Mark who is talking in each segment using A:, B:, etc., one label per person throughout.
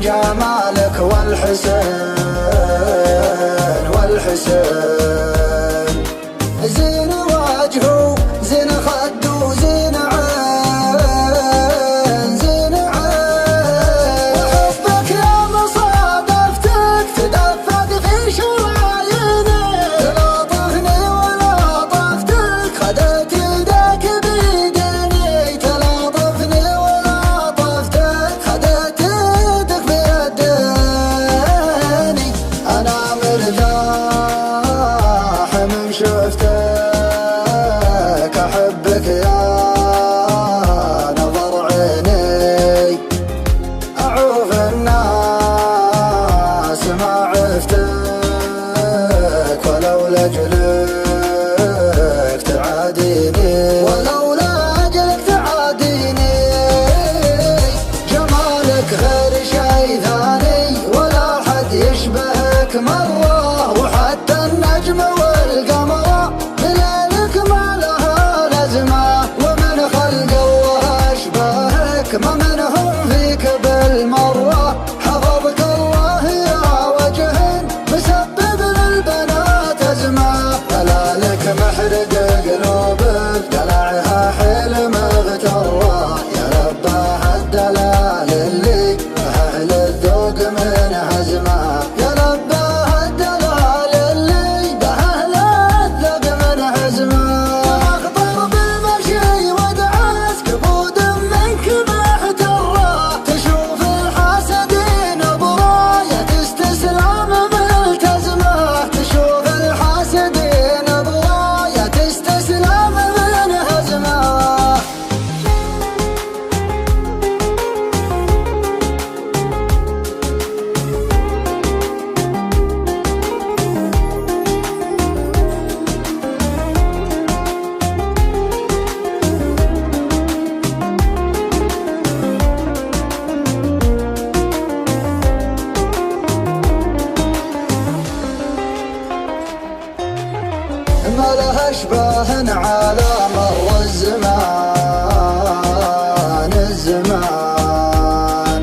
A: جمالك والحسن زين وجهه زين خده زين عين زين عين وحبك يا مصادفتك تدفق في شراييني تلاطفني ولاطفتك خدت يدك بيديني تلاطفني ولاطفتك خدت يدك بيديني أنا مرتاح من شفتك أحبك يا نظر عيني أعوف الناس ما عفتك ولولا أجلك تعاديني ولولا أجلك تعاديني جمالك غير شي ثاني ولا حد يشبهك مرة وحتى النجم والقمر بليلك ما لها لازمة ومن خلق الله أشبهك ما منهم فيك بالمرة حفظك الله يا وجه مسبب للبنات أزمة دلالك محرق قلوبك دلعها حيل مغترة يا رباه الدلال اللي أهل الذوق من هزمه يا رباه الدلال اللي بأهل الذوق من هزمه أخطر بالمشي ودعس كبود منك محترة تشوف الحاسدين براية استسلام ملتزمة تشوف الحاسدين براية استسلام من هزمه ما لها اشباه على مر الزمان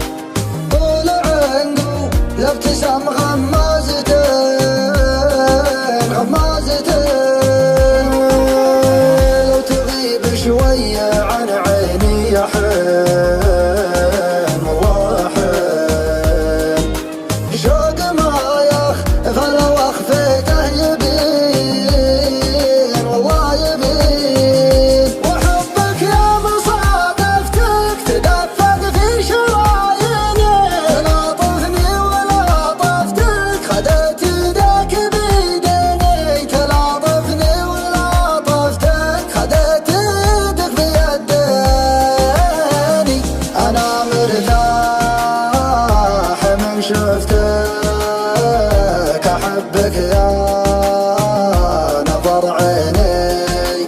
A: طول عنقو لابتسام غمازتين لو تغيب شوية عن عيني يا حين والله حين شوق ما يخفى وخفيته يبين والله يبين وحبك يا مصادفتك تدفق في شراييني تلاطفني ولاطفتك خدت يدك بيديني تلاطفني ولاطفتك خدت يدك بيديني أنا مرتاح من شفتك أحبك يا نظر عيني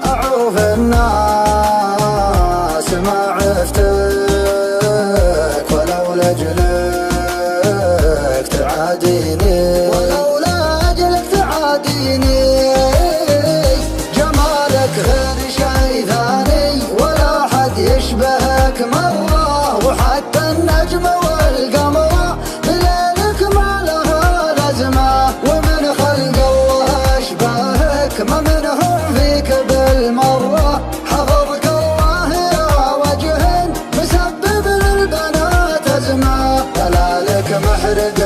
A: أعوف الناس ما عفتك ولولا أجلك تعاديني ولولا أجلك تعاديني جمالك غير شي ثاني ولا حد يشبهك مرة وحتى النجم والقمر بليلك ما لها لازمة ومن خلق الله أشبهك ما منهم فيك بالمرة حفظك الله يا وجه مسبب للبنات أزمة دلالك محرق